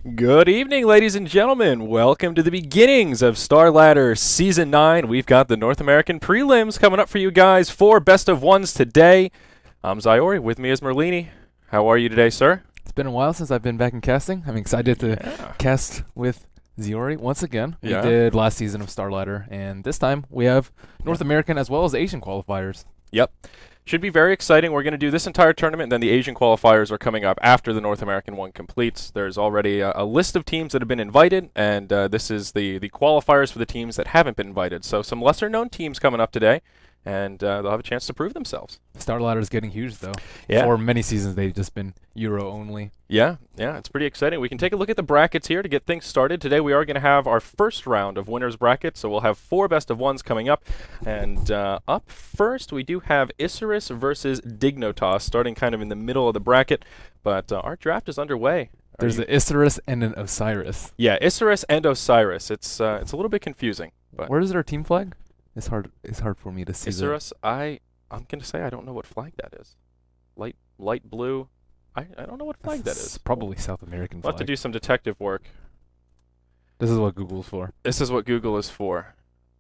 Good evening, ladies and gentlemen. Welcome to the beginnings of Starladder Season 9. We've got the North American prelims coming up for you guys. 4 best of ones today. I'm Zyori. With me is Merlini. How are you today, sir? It's been a while since I've been back in casting. I'm excited to cast with Zyori once again. We did last season of Starladder, and this time we have North American as well as Asian qualifiers. Yep. Should be very exciting. We're going to do this entire tournament, and then the Asian qualifiers are coming up after the North American one completes. There's already a list of teams that have been invited, and this is the qualifiers for the teams that haven't been invited. So some lesser-known teams coming up today, and they'll have a chance to prove themselves. Starladder is getting huge, though. Yeah. For many seasons, they've just been Euro only. Yeah, it's pretty exciting. We can take a look at the brackets here to get things started. Today we are going to have our first round of winners bracket, so we'll have 4 best of ones coming up. And up first, we do have Isurus versus Dignotoss, starting kind of in the middle of the bracket. But our draft is underway. There's an Isurus and an Osiris. Yeah, Isurus and Osiris. It's a little bit confusing. But where is their team flag? It's hard for me to see. Isurus, I'm going to say I don't know what flag that is. Light blue. I don't know what flag that is. Probably South American flag. We'll have to do some detective work. This is what Google's for. This is what Google is for.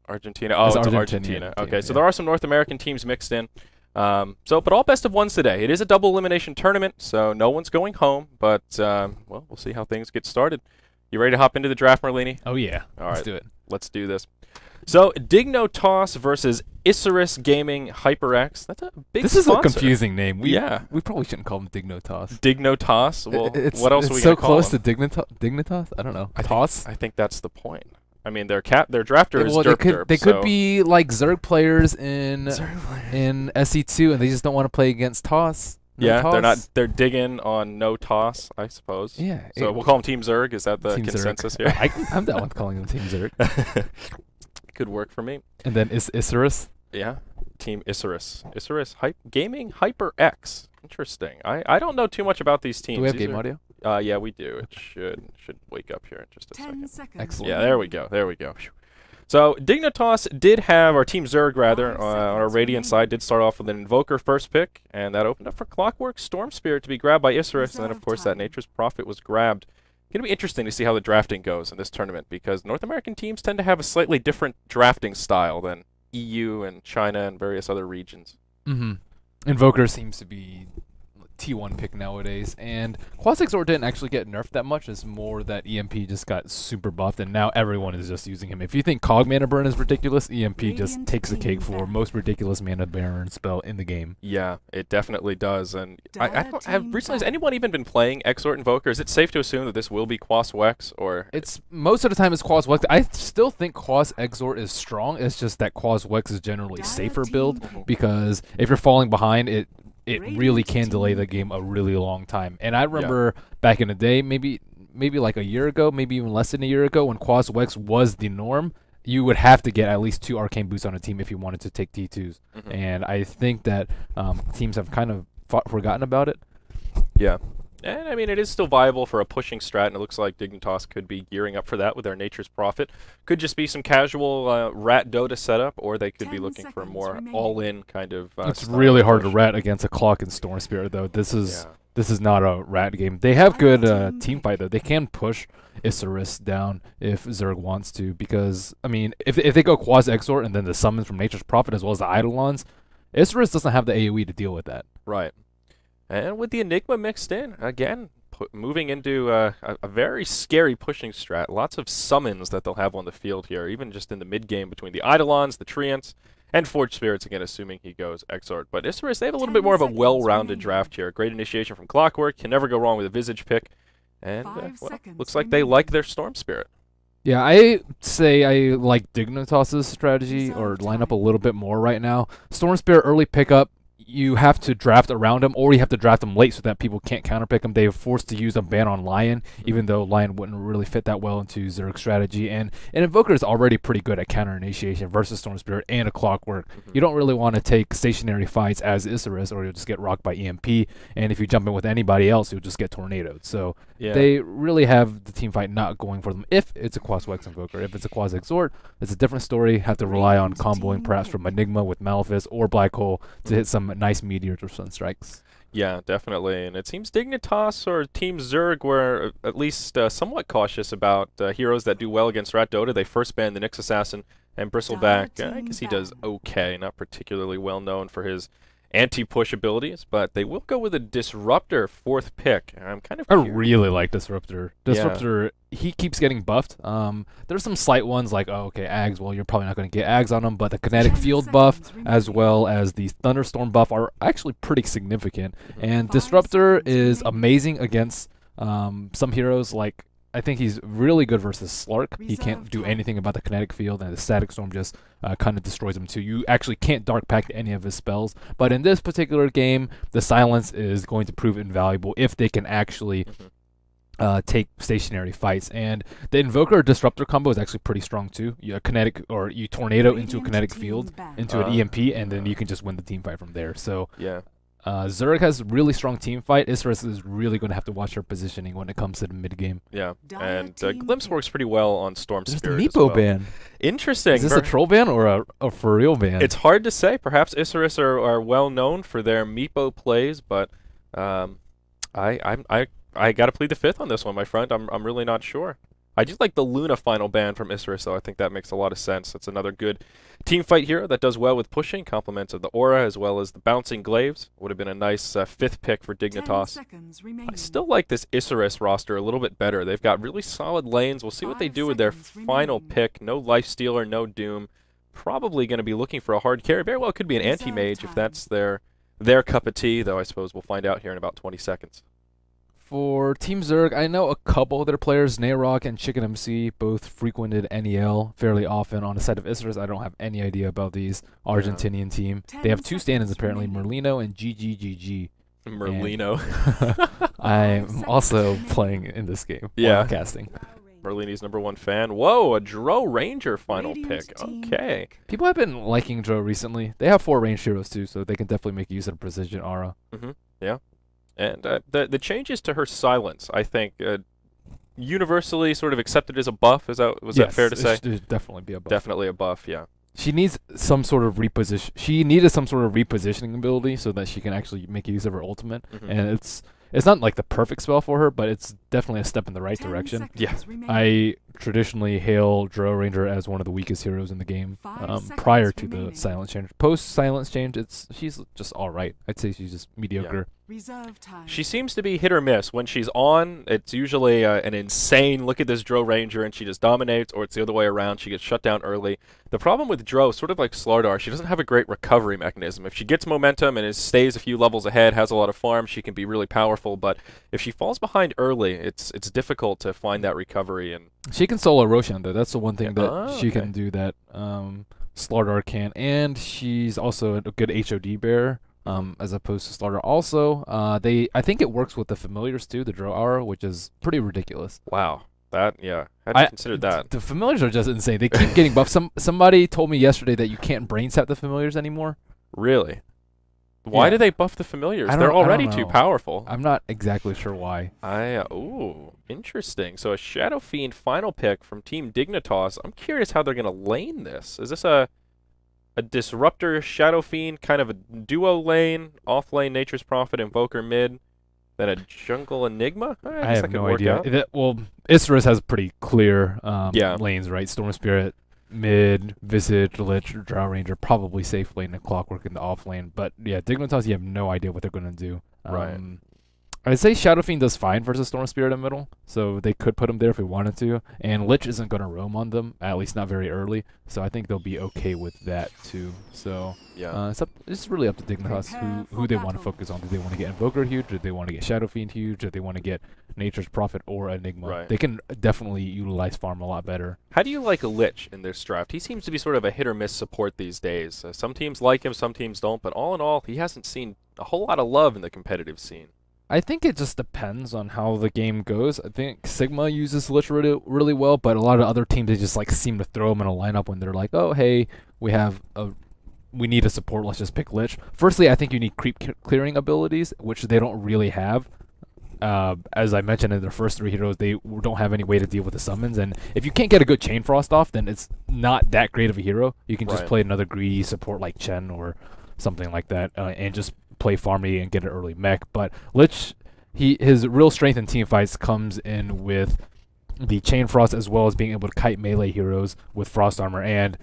Argentina. Oh, it's Argentina. Okay, so there are some North American teams mixed in. But all best of ones today. It is a double elimination tournament, so no one's going home. But, well, we'll see how things get started. You ready to hop into the draft, Merlini? Oh, yeah. All right. Let's do it. Let's do this. So, Dignotoss versus Isurus Gaming HyperX. That's a big This is sponsor. a confusing name. We probably shouldn't call him Dignotoss. Dignotoss? Well, what else are we going to call him? It's so close to Dignotoss? I don't know. Toss? I think that's the point. I mean, their drafter is Derp. They could be like Zerg players in SE2, and they just don't want to play against Toss. Toss. They're digging on no Toss, I suppose. Yeah. So we'll call them Team Zerg. Is that the consensus here? I'm down with calling them Team Zerg. Could work for me. And then Isurus? Yeah. Team Isurus. Isurus Gaming HyperX. Interesting. I don't know too much about these teams. Do we have game audio? Yeah, we do. It should wake up here in just a second. 10 seconds. Excellent. Yeah, there we go. So Dignotoss did have, our Team Zerg rather, on our Radiant side, did start off with an Invoker first pick, and that opened up for Clockwork Storm Spirit to be grabbed by Isurus, and then of course that Nature's Prophet was grabbed. It's going to be interesting to see how the drafting goes in this tournament, because North American teams tend to have a slightly different drafting style than EU and China and various other regions. Mm-hmm. Invoker seems to be T1 pick nowadays, and Quasic didn't actually get nerfed that much. It's more that EMP just got super buffed, and now everyone is just using him. If you think Cog Mana Burn is ridiculous, EMP just takes the cake for most ridiculous Mana Burn spell in the game. Yeah, it definitely does, and I don't have recently. Has anyone even been playing Exort Invoker? Is it safe to assume that this will be Quas Wex, or it's most of the time it's Quas Wex. I still think Quas Exort is strong. It's just that Quas Wex is generally safer build, because if you're falling behind, it really can delay the game a really long time. And I remember back in the day, maybe like a year ago, maybe even less than a year ago, when Quas Wex was the norm, you would have to get at least 2 Arcane Boots on a team if you wanted to take T2s. And I think that teams have kind of forgotten about it. Yeah. And, I mean, it is still viable for a pushing strat, and it looks like Dignotoss could be gearing up for that with their Nature's Prophet. Could just be some casual Rat Dota setup, or they could be looking for a more all-in kind of It's really hard to rat against a Clock and Storm Spirit, though. This is not a rat game. They have good team fight, though. They can push Isurus down if Zerg wants to, because, I mean, if they go Quas Exort and then the summons from Nature's Prophet as well as the Eidolons, Isurus doesn't have the AoE to deal with that. Right. And with the Enigma mixed in, again, moving into a very scary pushing strat. Lots of summons that they'll have on the field here, even just in the mid-game between the Eidolons, the Treants, and Forged Spirits, again, assuming he goes Exort. But Isurus, they have a little bit more of a well-rounded draft here. Great initiation from Clockwork. Can never go wrong with a Visage pick. And, well, looks like they like their Storm Spirit. Yeah, I say I like Dignotoss's strategy or lineup a little bit more right now. Storm Spirit early pickup. You have to draft around him, or you have to draft him late so that people can't counterpick him. They're forced to use a ban on Lion, even though Lion wouldn't really fit that well into Zerg's strategy. And an Invoker is already pretty good at counter initiation versus Storm Spirit and a Clockwork. You don't really want to take stationary fights as Isurus, or you'll just get rocked by EMP. And if you jump in with anybody else, you'll just get tornadoed. So they really have the team fight not going for them if it's a Quas Wex Invoker. If it's a Quas Exort, it's a different story. Have to rely on comboing perhaps from Enigma with Malefice or Black Hole to hit some nice meteors or sunstrikes. Yeah, definitely. And it seems Dignitas or Team Zerg were at least somewhat cautious about heroes that do well against Rat Dota. They first banned the Nyx Assassin and Bristleback. I guess he does okay, not particularly well known for his anti-push abilities, but they will go with a Disruptor 4th pick. I'm kind of I curious. really like Disruptor. Disruptor, he keeps getting buffed. There's some slight ones like, oh, okay, Ags. Well, you're probably not going to get Ags on him, but the Kinetic Field buff as well as the Thunderstorm buff are actually pretty significant. And Disruptor is amazing against some heroes like. I think he's really good versus Slark. He can't do anything about the Kinetic Field, and the Static Storm just kind of destroys him too. You actually can't Dark Pact any of his spells. But in this particular game, the Silence is going to prove invaluable if they can actually take stationary fights. And the Invoker Disruptor combo is actually pretty strong too. You Tornado into a Kinetic Field, into an EMP, and then you can just win the team fight from there. So Yeah. Zerg has really strong team fight. Isurus is really going to have to watch her positioning when it comes to the mid game. Yeah, and Glimpse works pretty well on Storm There's Spirit the as Meepo well. ban. Interesting. Is this a troll ban or a for real ban? It's hard to say. Perhaps Isurus are well known for their Meepo plays, but I got to plead the fifth on this one, my friend. I'm really not sure. I do like the Luna final ban from Isurus, though. I think that makes a lot of sense. That's another good team fight hero that does well with pushing, compliments of the aura as well as the bouncing glaives. Would have been a nice 5th pick for Dignitas. I still like this Isurus roster a little bit better. They've got really solid lanes. We'll see what they do with their final pick. No Lifestealer, no Doom. Probably going to be looking for a hard carry. Very well could be an anti-mage if that's their cup of tea, though I suppose we'll find out here in about 20 seconds. For Team Zerg, I know a couple of their players, Nayrok and Chicken MC, both frequented NEL fairly often. On the side of Isurus, I don't have any idea about these Argentinian team. They have 2 stand-ins apparently, Merlino and GGGG. Merlino. I'm also playing in this game. Yeah. Casting. Merlini's #1 fan. Whoa, a Dro Ranger final pick. Okay. People have been liking Dro recently. They have 4 range heroes too, so they can definitely make use of the precision aura. Yeah. And the changes to her silence, I think, universally sort of accepted as a buff. Was that fair to say? It should definitely be a buff. Definitely a buff, yeah. She needs some sort of reposition. She needed some sort of repositioning ability so that she can actually make use of her ultimate. And it's not like the perfect spell for her, but it's definitely a step in the right direction. Yeah. I traditionally hail Dro Ranger as one of the weakest heroes in the game prior to the silence change. Post silence change, she's just all right. I'd say she's just mediocre. She seems to be hit or miss. When she's on, it's usually an insane look at this Dro Ranger and she just dominates, or it's the other way around. She gets shut down early. The problem with Dro, sort of like Starladder, she doesn't have a great recovery mechanism. If she gets momentum and stays a few levels ahead, has a lot of farm, she can be really powerful. But if she falls behind early, it's difficult to find that recovery. And she can solo Roshan though. That's the one thing that she can do that Starladder can, and she's also a good HOD bearer. As opposed to Starladder. Also, I think it works with the familiars too, the Dro Aura, which is pretty ridiculous. Wow. That, yeah. I hadn't considered that. The familiars are just insane. They keep getting buffed. Somebody told me yesterday that you can't brain sap the familiars anymore. Really? Why do they buff the familiars? They're already too powerful. I'm not exactly sure why. Ooh, interesting. So a Shadow Fiend final pick from Team Dignotoss. I'm curious how they're going to lane this. Is this a Disruptor Shadow Fiend, kind of a duo lane, off lane Nature's Prophet, Invoker mid, then a Jungle Enigma? I have no idea. Well, Isurus has pretty clear lanes, right? Storm Spirit, mid, Visage, Lich, Drow Ranger, probably safe lane and Clockwork in the off lane. But yeah, Dignotoss, you have no idea what they're going to do. Right. I'd say Shadow Fiend does fine versus Storm Spirit in middle, so they could put him there if we wanted to. And Lich isn't going to roam on them, at least not very early, so I think they'll be okay with that too. So yeah, it's really up to Dignitas who they want to focus on. Do they want to get Invoker huge? Do they want to get Shadow Fiend huge? Do they want to get Nature's Prophet or Enigma? Right. They can definitely utilize farm a lot better. How do you like a Lich in this draft? He seems to be sort of a hit or miss support these days. Some teams like him, some teams don't, but all in all, he hasn't seen a whole lot of love in the competitive scene. I think it just depends on how the game goes. I think Sigma uses Lich really well, but a lot of other teams, they just like seem to throw him in a lineup when they're like, oh, hey, we need a support, let's just pick Lich. Firstly, I think you need creep clearing abilities, which they don't really have. As I mentioned in their first 3 heroes, they don't have any way to deal with the summons, and if you can't get a good Chain Frost off, then it's not that great of a hero. You can just play another greedy support like Chen or something like that, and just play farmy and get an early mech. But Lich, his real strength in team fights comes in with the Chain Frost, as well as being able to kite melee heroes with Frost Armor. And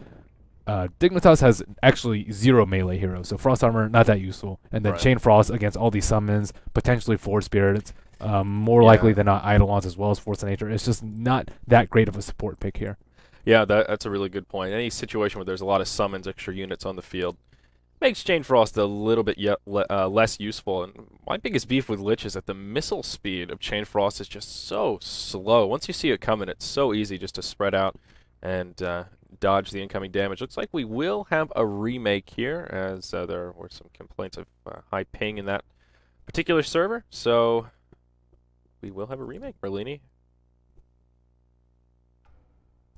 Dignotoss has actually 0 melee heroes, so Frost Armor not that useful. And then Chain Frost against all these summons, potentially Force Spirits, more likely than not Eidolons as well as Force of Nature. It's just not that great of a support pick here. Yeah, that's a really good point. Any situation where there's a lot of summons, extra units on the field, makes Chain Frost a little bit less useful. And my biggest beef with Lich is that the missile speed of Chain Frost is just so slow. Once you see it coming, it's so easy just to spread out and dodge the incoming damage. Looks like we will have a remake here, as there were some complaints of high ping in that particular server. So we will have a remake, Merlini.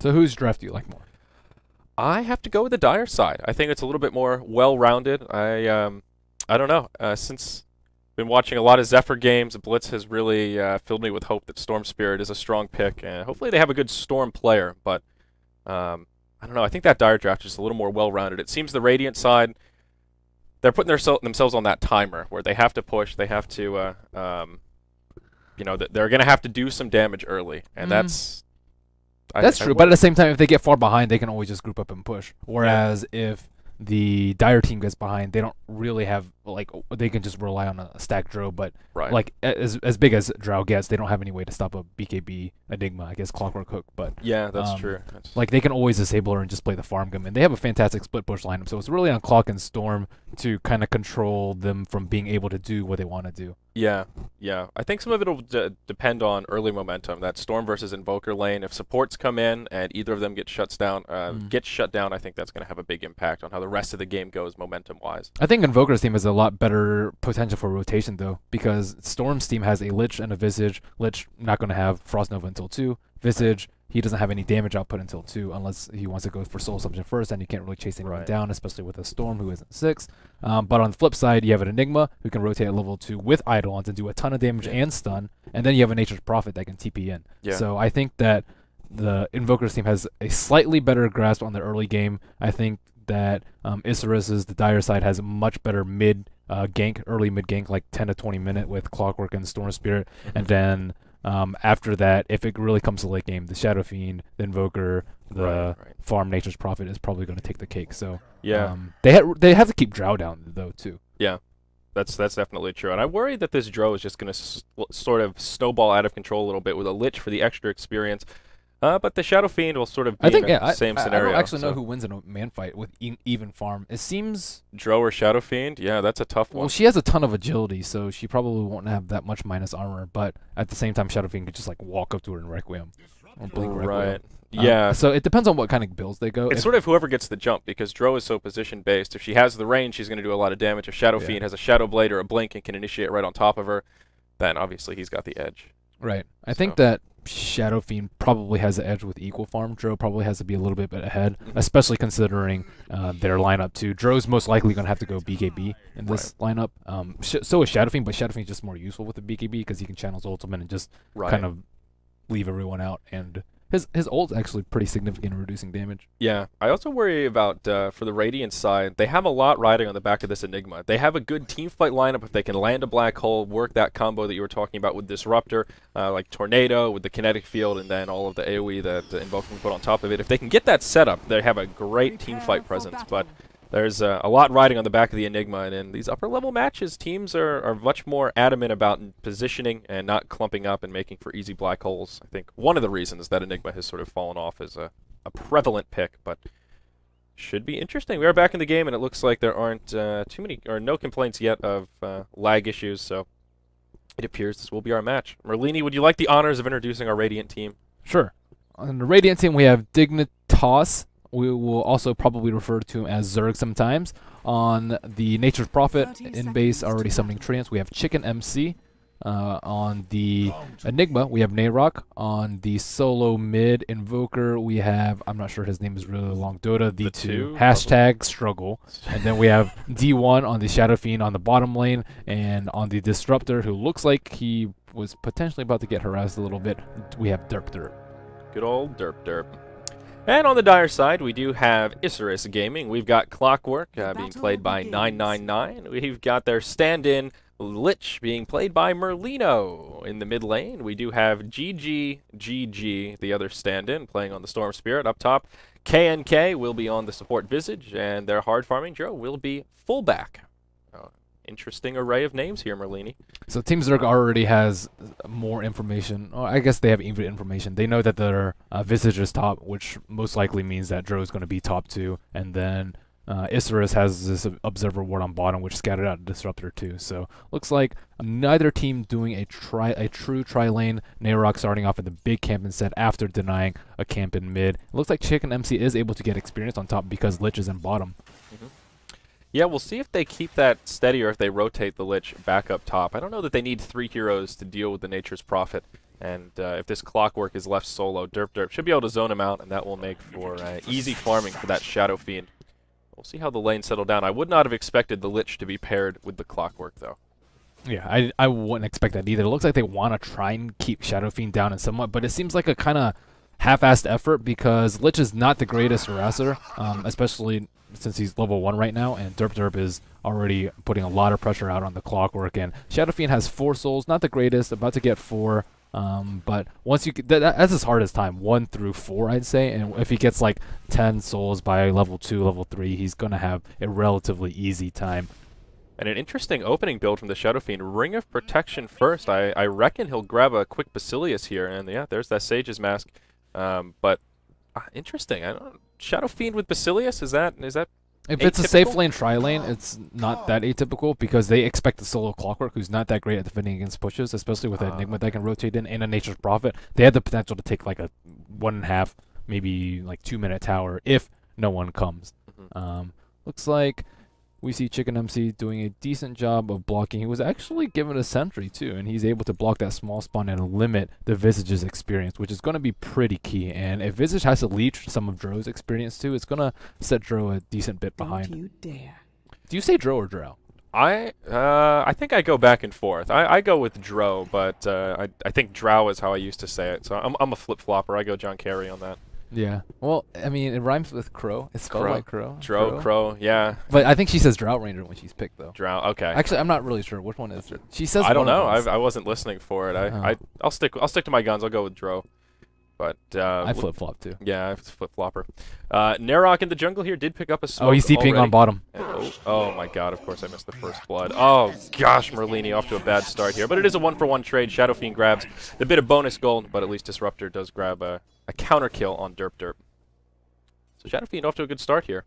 So whose draft do you like more? I have to go with the Dire side. I think it's a little bit more well-rounded. I don't know. Since been watching a lot of Zephyr games, Blitz has really filled me with hope that Storm Spirit is a strong pick, and hopefully they have a good Storm player. But I don't know. I think that Dire draft is a little more well-rounded. It seems the Radiant side, they're putting themselves on that timer where they have to push. They have to, you know, they're going to have to do some damage early, and that's true, but at the same time, if they get far behind, they can always just group up and push. Whereas if the Dire team gets behind, they don't really have, like, they can just rely on a stack Drow, but like as big as Drow gets, they don't have any way to stop a BKB Enigma, I guess Clockwork Hook, but yeah, that's true. Like, they can always disable her and just play the farm gun, and they have a fantastic split push lineup, so it's really on Clock and Storm to kind of control them from being able to do what they want to do. Yeah, yeah. I think some of it will depend on early momentum. That Storm versus Invoker lane. If supports come in and either of them gets shut down, I think that's going to have a big impact on how the rest of the game goes momentum-wise. I think Invoker's team has a lot better potential for rotation though, because Storm's team has a Lich and a Visage. Lich not going to have Frost Nova until 2. Visage, he doesn't have any damage output until 2, unless he wants to go for Soul Assumption first, and you can't really chase anyone down, especially with a Storm who isn't 6. But on the flip side, you have an Enigma who can rotate at level 2 with Eidolons and do a ton of damage and stun, and then you have a Nature's Prophet that can TP in. So I think that the Invoker's team has a slightly better grasp on the early game. I think that Isurus' the Dire side has a much better mid gank, early mid gank, like 10 to 20 minute with Clockwork and Storm Spirit, and then after that, if it really comes to late game, the Shadow Fiend, the Invoker, the farm Nature's Prophet is probably going to take the cake. So they have to keep Drow down though too. Yeah, that's definitely true. And I worry that this Drow is just going to sort of snowball out of control a little bit with a Lich for the extra experience. But the Shadow Fiend will sort of be in the same scenario. I don't actually know who wins in a man fight with even farm. It seems Drow or Shadow Fiend? Yeah, that's a tough one. Well, she has a ton of agility, so she probably won't have that much minus armor. But at the same time, Shadow Fiend could just like walk up to her and Requiem or blink Requiem. Yeah. So it depends on what kind of builds they go. It's sort of whoever gets the jump, because Drow is so position based. If she has the range, she's going to do a lot of damage. If Shadow Fiend has a Shadow Blade or a blink and can initiate right on top of her, then obviously he's got the edge. Right. I think that Shadow Fiend probably has the edge with equal farm. Drow probably has to be a little bit ahead, especially considering their lineup too. Drow's most likely going to have to go BKB in this lineup. So is Shadow Fiend, but Shadow Fiend's just more useful with the BKB because he can channel his ultimate and just kind of leave everyone out. And his ult's actually pretty significant in reducing damage. Yeah, I also worry about, for the Radiant side, they have a lot riding on the back of this Enigma. They have a good team fight lineup if they can land a Black Hole, work that combo that you were talking about with Disruptor, like Tornado with the Kinetic Field, and then all of the AoE that the Invoker can put on top of it. If they can get that set up, they have a great team fight presence, but there's a lot riding on the back of the Enigma, and in these upper-level matches, teams are much more adamant about positioning and not clumping up and making for easy black holes. I think one of the reasons that Enigma has sort of fallen off as a prevalent pick, but should be interesting. We are back in the game, and it looks like there aren't too many or no complaints yet of lag issues, so it appears this will be our match. Merlini, would you like the honors of introducing our Radiant team? Sure. On the Radiant team, we have Dignotoss. We will also probably refer to him as Zerg sometimes. On the Nature's Prophet in base, already summoning Treants, we have Chicken MC. On the Enigma, we have Nayrok. On the solo mid Invoker, we have, I'm not sure his name is really long, Dota D2, hashtag struggle. And then we have D1 on the Shadow Fiend on the bottom lane, and on the Disruptor, who looks like he was potentially about to get harassed a little bit, we have Derp Derp. Good old Derp Derp. And on the dire side, we do have Isurus Gaming. We've got Clockwork being played by 999. We've got their stand-in Lich being played by Merlino. In the mid lane, we do have GG, the other stand-in, playing on the Storm Spirit. Up top, KNK will be on the support Visage, and their hard farming Joe will be fullback. Interesting array of names here, Merlini. So Team Zerg already has more information. Or I guess they have even information. They know that their Visage is top, which most likely means that Drow is going to be top 2. And then Isurus has this Observer Ward on bottom, which scattered out Disruptor too. So looks like neither team doing a true tri-lane. Nayrok starting off in the big camp instead after denying a camp in mid. It looks like Chicken MC is able to get experience on top because Lich is in bottom. Yeah, we'll see if they keep that steady or if they rotate the Lich back up top. I don't know that they need 3 heroes to deal with the Nature's Prophet. And if this Clockwork is left solo, Derp should be able to zone him out, and that will make for easy farming for that Shadow Fiend. We'll see how the lanes settle down. I would not have expected the Lich to be paired with the Clockwork, though. Yeah, I wouldn't expect that either. It looks like they want to try and keep Shadow Fiend down in somewhat, but it seems like a kind of half-assed effort because Lich is not the greatest harasser, especially since he's level 1 right now, and Derp is already putting a lot of pressure out on the Clockwork, and Shadow Fiend has 4 souls, not the greatest, about to get 4, but once you that's his hardest time, 1 through 4, I'd say, and if he gets like 10 souls by level 2, level 3, he's going to have a relatively easy time. And an interesting opening build from the Shadow Fiend. Ring of Protection first. I reckon he'll grab a quick Basilius here, and yeah, there's that Sage's Mask. But interesting. I don't. Shadow Fiend with Basilius, is that if atypical? It's a safe lane tri-lane, it's not that atypical because they expect the solo Clockwork, who's not that great at defending against pushes, especially with Enigma that can rotate in and a Nature's Prophet. They had the potential to take like a 1.5, maybe like 2-minute tower if no one comes. Looks like we see Chicken MC doing a decent job of blocking. He was actually given a sentry too, and he's able to block that small spawn and limit the Visage's experience, which is going to be pretty key. And if Visage has to leech some of Drow's experience too, it's going to set Drow a decent bit behind. Don't you dare. Do you say Drow or Drow? I think I go back and forth. I go with Drow, but I think Drow is how I used to say it. So I'm a flip-flopper. I go John Kerry on that. Yeah. Well, I mean, it rhymes with crow. It's spelled like crow. Crow, yeah. But I think she says Drought Ranger when she's picked, though. Drought, okay. Actually, I'm not really sure. Which one is it? She says I don't one of know. those. I wasn't listening for it. I'll stick to my guns. I'll go with Drow. But I flip-flop, too. Yeah, it's flip-flopper. Nayrok in the jungle here did pick up a smoke. Oh, he's DPing on bottom. And, oh my god, of course I missed the first blood. Oh gosh, Merlini off to a bad start here. But it is a 1-for-1 trade. Shadow Fiend grabs the bit of bonus gold, but at least Disruptor does grab a counter kill on Derp. So Shadow Fiend off to a good start here.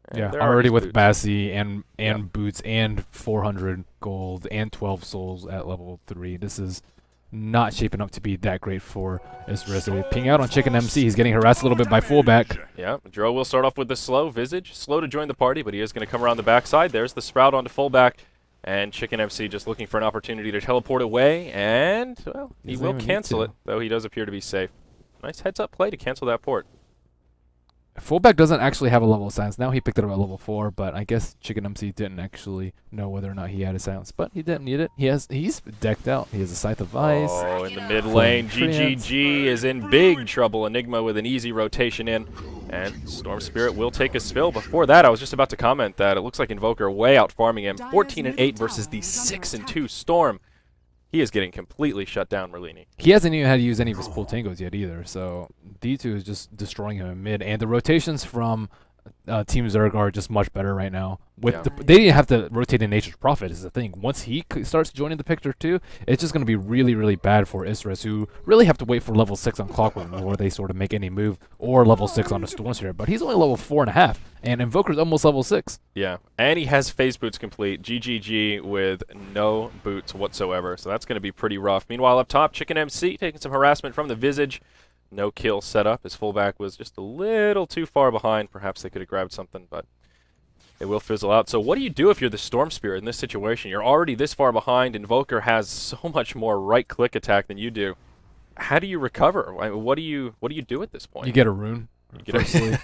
And yeah, there are already his with boots. Bassi and boots and 400 gold and 12 souls at level 3. This is not shaping up to be that great for Isurus. Ping out on Chicken MC. He's getting harassed a little bit by fullback. Yeah, Dro will start off with the slow Visage. Slow to join the party, but he is going to come around the backside. There's the Sprout onto fullback. And Chicken MC just looking for an opportunity to teleport away. And, well, he will cancel it, though he does appear to be safe. Nice heads-up play to cancel that port. Fullback doesn't actually have a level of silence. Now he picked it up at level 4, but I guess Chicken MC didn't actually know whether or not he had a silence. But he didn't need it. He's decked out. He has a Scythe of Ice. Oh, in the mid lane, GGG is in big trouble. Enigma with an easy rotation in. And Storm Spirit will take a spill. Before that, I was just about to comment that it looks like Invoker way out farming him. 14-8 versus the 6-2 Storm. He is getting completely shut down, Merlini. He hasn't even had to use any of his pull tangos yet either, so D2 is just destroying him in mid. And the rotations from Team Zerg are just much better right now. They didn't have to rotate in Nature's Prophet is the thing. Once he starts joining the picture too, it's just going to be really, really bad for Isurus, who really have to wait for level 6 on Clockwork before they sort of make any move, or level 6 on the Storm Spirit. But he's only level 4.5, and Invoker's almost level 6. Yeah, and he has phase boots complete. GGG with no boots whatsoever, so that's going to be pretty rough. Meanwhile, up top, Chicken MC taking some harassment from the Visage. No kill set up. His fullback was just a little too far behind. Perhaps they could have grabbed something, but it will fizzle out. So what do you do if you're the Storm Spirit in this situation? You're already this far behind. Invoker has so much more right-click attack than you do. How do you recover? I mean, what do you do at this point? You get a rune. Firstly,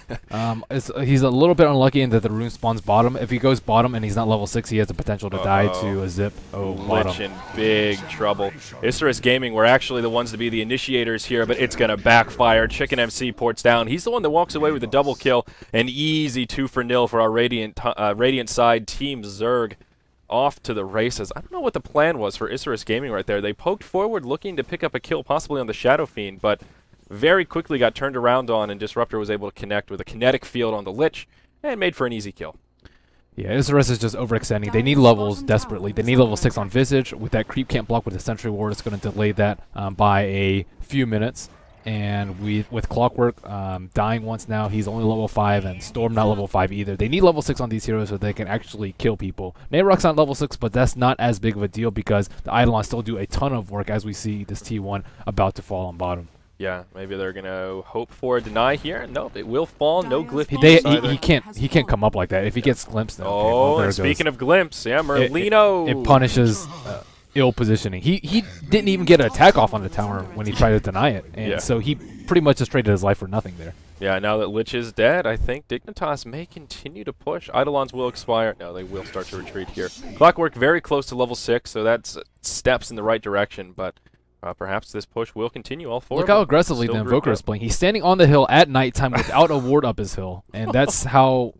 he's a little bit unlucky in that the rune spawns bottom. If he goes bottom and he's not level 6, he has the potential to die to a zip. Lich in big trouble. Isurus Gaming were actually the ones to be the initiators here, but it's going to backfire. Chicken MC ports down. He's the one that walks away with a double kill. An easy 2-0 for our Radiant side. Team Zerg off to the races. I don't know what the plan was for Isurus Gaming right there. They poked forward looking to pick up a kill possibly on the Shadow Fiend, but very quickly got turned around on, and Disruptor was able to connect with a kinetic field on the Lich and made for an easy kill. Yeah, Isurus is just overextending. They need levels desperately. They need level 6 on Visage. With that creep can't block with the Sentry Ward, it's going to delay that by a few minutes. And with Clockwork dying once now, he's only level 5, and Storm not level 5 either. They need level 6 on these heroes so they can actually kill people. Nayrok's not level 6, but that's not as big of a deal because the Eidolons still do a ton of work as we see this T1 about to fall on bottom. Yeah, maybe they're gonna hope for a deny here. Nope, it will fall. No glyph. He can't come up like that. If he gets glimpsed, then and speaking of glimpse, yeah, Merlino. It punishes ill positioning. He didn't even get an attack off on the tower when he tried to deny it, and so he pretty much just traded his life for nothing there. Yeah, now that Lich is dead, I think Dignotoss may continue to push. Eidolons will expire. No, they will start to retreat here. Clockwork very close to level 6, so that's steps in the right direction, but perhaps this push will continue. All four. Look how aggressively the Invoker is playing. He's standing on the hill at nighttime without a ward up his hill, and that's how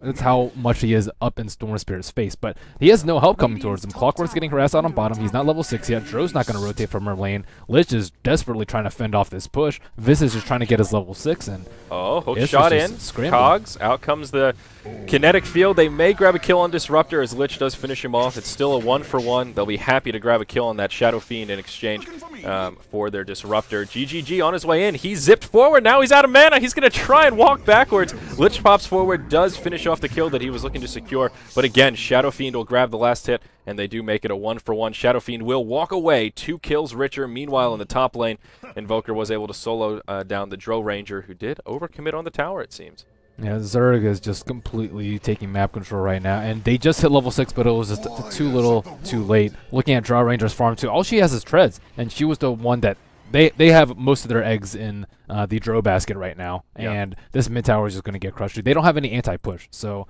much he is up in Storm Spirit's face. But he has no help coming towards him. Clockwork's getting harassed out on bottom. He's not level 6 yet. Dro's not going to rotate from her lane. Lich is desperately trying to fend off this push. Visage is trying to get his level 6, and hook shot in. Cogs. Out comes the kinetic field. They may grab a kill on Disruptor as Lich does finish him off. It's still a 1-for-1. They'll be happy to grab a kill on that Shadow Fiend in exchange for their Disruptor. GGG on his way in. He zipped forward. Now he's out of mana. He's going to try and walk backwards. Lich pops forward, does finish off the kill that he was looking to secure. But again, Shadow Fiend will grab the last hit, and they do make it a 1-for-1. Shadow Fiend will walk away. 2 kills richer. Meanwhile, in the top lane, Invoker was able to solo down the Dro Ranger, who did overcommit on the tower, it seems. Yeah, Zerg is just completely taking map control right now, and they just hit level 6, but it was just too little, too late. Looking at Draw Ranger's farm too, all she has is treads, and she was the one that they have most of their eggs in the Dro basket right now, and this mid tower is just going to get crushed. They don't have any anti-push, so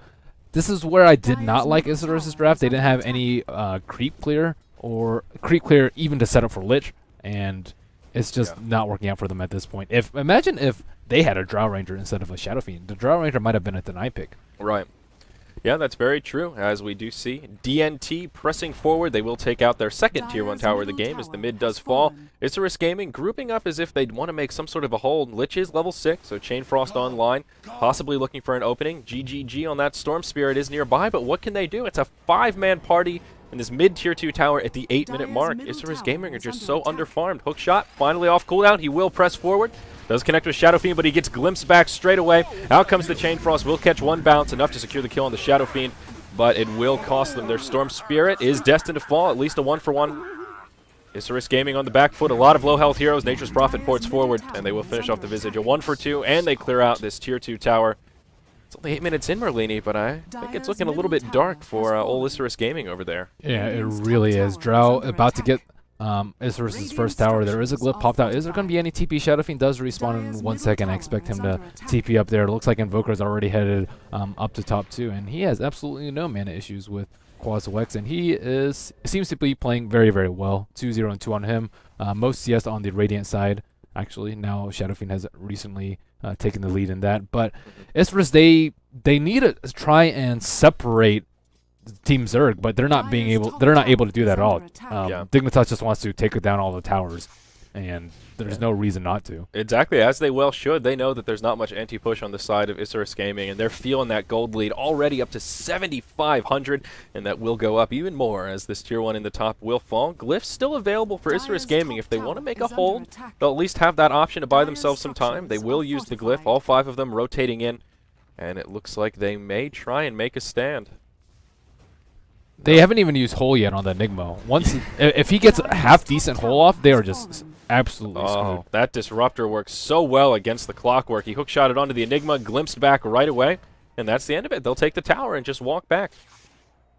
this is where I did not like Isurus' draft. They didn't have any creep clear even to set up for Lich, and it's just not working out for them at this point. Imagine if they had a Drow Ranger instead of a Shadow Fiend. The Drow Ranger might have been a deny pick. Right. Yeah, that's very true, as we do see. DNT pressing forward. They will take out their second Tier 1 tower of the game as the mid does fall. Isurus Gaming grouping up as if they'd want to make some sort of a hold. Lich is level 6, so Chain Frost online, possibly looking for an opening. GGG on that. Storm Spirit is nearby, but what can they do? It's a 5-man party in this mid-tier 2 tower at the 8-minute mark. Isurus Gaming are just so underfarmed. Hook shot, finally off cooldown. He will press forward. Does connect with Shadow Fiend, but he gets glimpsed back straight away. Out comes the Chain Frost. Will catch 1 bounce, enough to secure the kill on the Shadow Fiend, but it will cost them. Their Storm Spirit is destined to fall, at least a 1-for-1. Isurus Gaming on the back foot. A lot of low-health heroes. Nature's Prophet ports forward, and they will finish off the Visage. A 1-for-2, and they clear out this Tier 2 tower. It's only 8 minutes in, Merlini, but I think it's looking a little bit dark for old Isurus Gaming over there. Yeah, it really is. Drow about to get Isurus' first tower. There is a glyph popped out. Is there going to be any TP? Shadow Fiend does respawn in 1 second. I expect him to TP up there. It looks like Invoker's already headed up to top 2, and he has absolutely no mana issues with Qualifier, and he seems to be playing very, very well. 2-0 and 2 on him. Most CS on the Radiant side, actually. Now Shadow Fiend has recently taken the lead in that. But Isurus, they need to try and separate Team Zerg, but they're not able to do that at all. Dignotoss just wants to take down all the towers, and there's no reason not to. Exactly, as they well should. They know that there's not much anti-push on the side of Isurus Gaming, and they're feeling that gold lead already up to 7,500, and that will go up even more as this Tier 1 in the top will fall. Glyphs still available for Isurus Gaming. If they want to make a hold, they'll at least have that option to buy themselves some time. They will use the glyph, all 5 of them rotating in, and it looks like they may try and make a stand. They haven't even used Hole yet on the Enigma. If he gets a half-decent Hole off, they are just absolutely screwed. That Disruptor works so well against the Clockwork. He hookshotted onto the Enigma, glimpsed back right away, and that's the end of it. They'll take the tower and just walk back.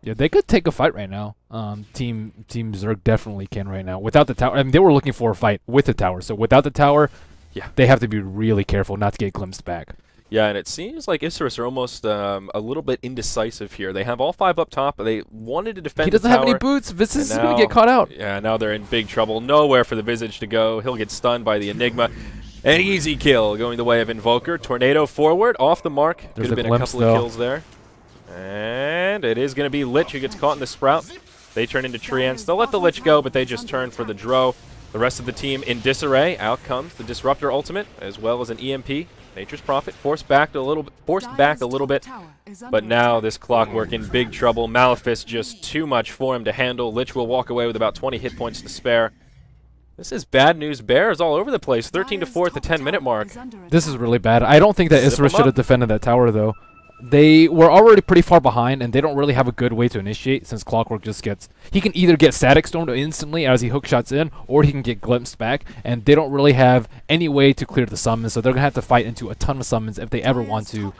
Yeah, they could take a fight right now. Team Zerg definitely can right now. Without the tower, I mean, they were looking for a fight with the tower. So without the tower, they have to be really careful not to get glimpsed back. Yeah, and it seems like Isurus are almost a little bit indecisive here. They have all 5 up top, but they wanted to defend He doesn't the tower, have any boots. Visage is now, going to get caught out. Yeah, now they're in big trouble. Nowhere for the Visage to go. He'll get stunned by the Enigma. An easy kill going the way of Invoker. Tornado forward, off the mark. Could have been a couple of kills there. And it is going to be Lich who gets caught in the Sprout. They turn into Treants. They'll let the Lich go, but they just turn for the Dro. The rest of the team in disarray. Out comes the Disruptor ultimate, as well as an EMP. Nature's Prophet forced back a little bit, but now this Clockwork in big trouble. Malefice just too much for him to handle. Lich will walk away with about 20 hit points to spare. This is bad news bears all over the place. 13-4 at the 10-minute mark. This is really bad. I don't think that Isurus should have defended that tower, though. They were already pretty far behind, and they don't really have a good way to initiate, since Clockwork just gets... He can either get Static Stormed instantly as he hook shots in, or he can get glimpsed back, and they don't really have any way to clear the summons, so they're going to have to fight into a ton of summons if they ever want to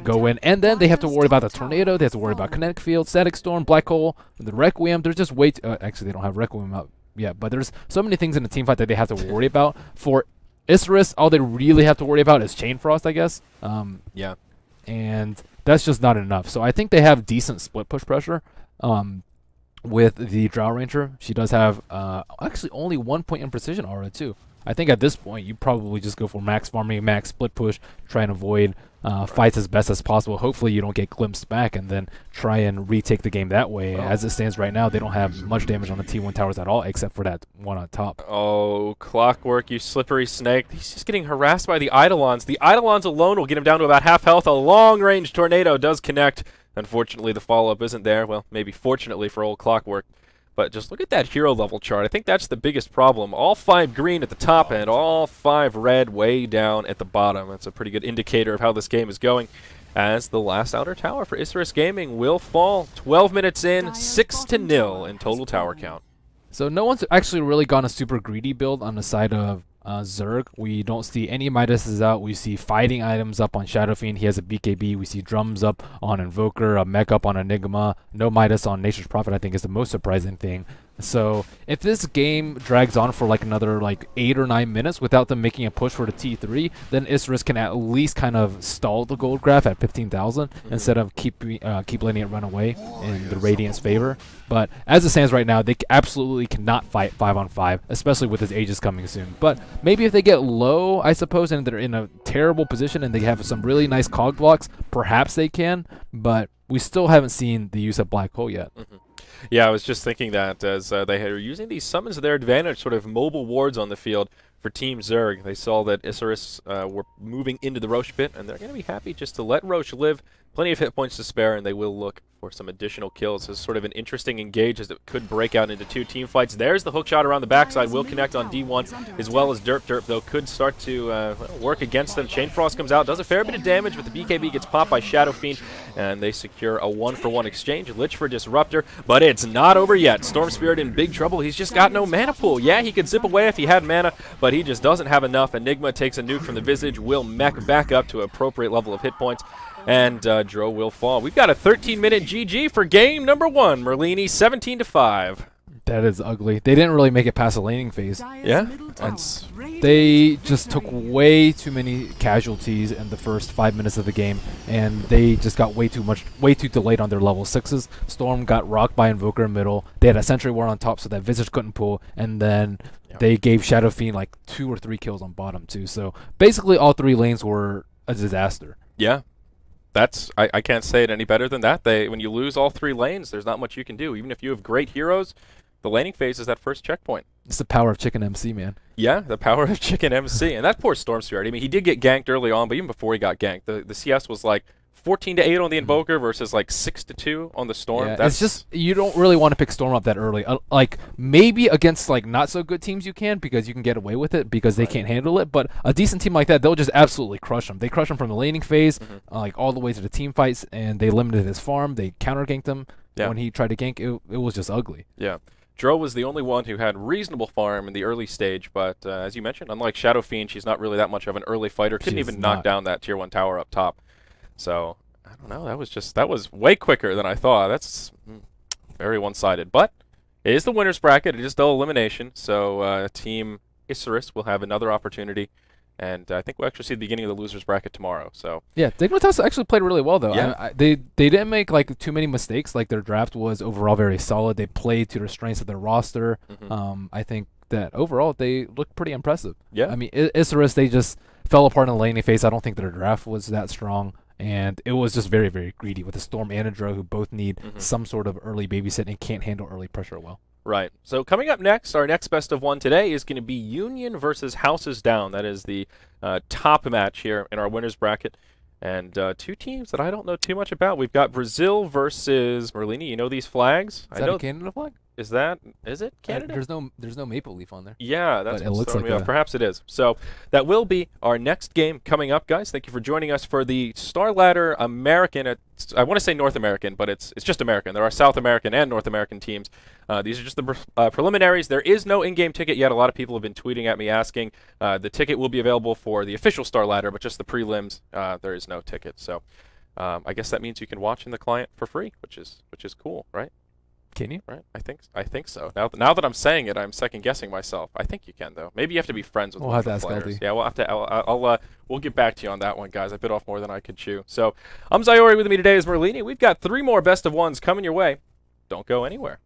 go in. And then they have to worry about the Tornado, they have to worry about Kinetic Field, Static Storm, Black Hole, the Requiem. There's just way too... actually, they don't have Requiem out yet, but there's so many things in the team fight that they have to worry about. For Isurus, all they really have to worry about is Chain Frost, I guess. Yeah. And that's just not enough. So I think they have decent split push pressure with the Drow Ranger. She does have actually only 1 point in precision aura too. I think at this point you probably just go for max farming, max split push, try and avoid fights as best as possible. Hopefully you don't get glimpsed back and then try and retake the game that way. As it stands right now, they don't have much damage on the T1 towers at all except for that one on top. Oh, Clockwork, you slippery snake. He's just getting harassed by the Eidolons. The Eidolons alone will get him down to about half health. A long-range tornado does connect. Unfortunately, the follow-up isn't there. Well, maybe fortunately for old Clockwork. But just look at that hero level chart. I think that's the biggest problem. All 5 green at the top and all 5 red way down at the bottom. That's a pretty good indicator of how this game is going, as the last outer tower for Isurus Gaming will fall. 12 minutes in, 6-0 in total tower count. So no one's actually really gone a super greedy build on the side of Zerg. We don't see any Midases out. We see fighting items up on Shadow Fiend. He has a BKB. We see drums up on Invoker, a mech up on Enigma. No Midas on Nature's Prophet, I think, is the most surprising thing. So if this game drags on for like another 8 or 9 minutes without them making a push for the T3, then Isurus can at least kind of stall the gold graph at 15,000 instead of keep letting it run away in the Radiant's favor. But as it stands right now, they absolutely cannot fight 5-on-5, especially with his Aegis coming soon. But maybe if they get low, I suppose, and they're in a terrible position and they have some really nice cog blocks, perhaps they can. But we still haven't seen the use of Black Hole yet. Yeah, I was just thinking that as they are using these summons to their advantage, sort of mobile wards on the field for Team Zerg. They saw that Isurus were moving into the Roche pit, and they're going to be happy just to let Roche live. Plenty of hit points to spare, and they will look for some additional kills. This is sort of an interesting engage as it could break out into 2 team fights. There's the hook shot around the backside. Will connect on D1 as well as Derp. Derp, though, could start to work against them. Chain Frost comes out, does a fair bit of damage, but the BKB gets popped by Shadow Fiend, and they secure a 1-for-1 exchange. Lich for Disruptor, but it's not over yet. Storm Spirit in big trouble. He's just got no mana pool. Yeah, he could zip away if he had mana, but he just doesn't have enough. Enigma takes a nuke from the Visage, will mech back up to an appropriate level of hit points, and Dro will fall. We've got a 13-minute GG for game number 1. Merlini 17-5. That is ugly. They didn't really make it past the laning phase. Yeah? They just took way too many casualties in the first 5 minutes of the game, and they just got way too delayed on their level 6s. Storm got rocked by Invoker in middle. They had a Sentry Ward on top, so that Visage couldn't pull, and then they gave Shadow Fiend 2 or 3 kills on bottom too. So basically all 3 lanes were a disaster. Yeah. I can't say it any better than that. When you lose all 3 lanes, there's not much you can do. Even if you have great heroes, the laning phase is that first checkpoint. It's the power of Chicken MC, man. Yeah, the power of Chicken MC. And that poor Storm Spirit. I mean, he did get ganked early on, but even before he got ganked, the CS was 14-8 on the Invoker versus 6-2 on the Storm. Yeah, it's just you don't really want to pick Storm up that early. Maybe against not so good teams you can, because you can get away with it because they can't handle it. But a decent team like that, they'll just absolutely crush him. They crush him from the laning phase, all the way to the team fights, and they limited his farm. They counter ganked him when he tried to gank. It was just ugly. Yeah. Dro was the only one who had reasonable farm in the early stage, but as you mentioned, unlike Shadow Fiend, she's not really that much of an early fighter. Couldn't even knock down that tier 1 tower up top. So I don't know. That was way quicker than I thought. That's very one-sided. But it is the winner's bracket. It is still elimination. So Team Isurus will have another opportunity And I think we'll actually see the beginning of the losers bracket tomorrow. So Yeah, Dignotoss actually played really well though. Yeah. They didn't make like too many mistakes. Like their draft was overall very solid. They played to the strengths of their roster. I think that overall they looked pretty impressive. Yeah. I mean, Isurus, they just fell apart in the laning phase. I don't think their draft was that strong. And it was just very, very greedy with a Storm and a Drow who both need some sort of early babysit and can't handle early pressure well. Right. So coming up next, our next best of one today is going to be Union versus Houses Down. That is the top match here in our winners bracket. And two teams that I don't know too much about. We've got Brazil versus Merlini. You know these flags? Is that a Canada flag? Is it Canada? There's no maple leaf on there. Yeah, that's it looks like me off. Perhaps it is. So that will be our next game coming up, guys. Thank you for joining us for the Starladder American. I want to say North American, but it's just American. There are South American and North American teams. These are just the preliminaries. There is no in-game ticket yet. A lot of people have been tweeting at me asking. The ticket will be available for the official Starladder, but just the prelims, there is no ticket. So I guess that means you can watch in the client for free, which is cool, right? Can you? Right, I think so. Now that I'm saying it, I'm second guessing myself. I think you can though. Maybe you have to be friends with one of the players. Yeah, we'll have to. We'll get back to you on that one, guys. I bit off more than I could chew. So I'm Zyori. With me today is Merlini. We've got 3 more best of ones coming your way. Don't go anywhere.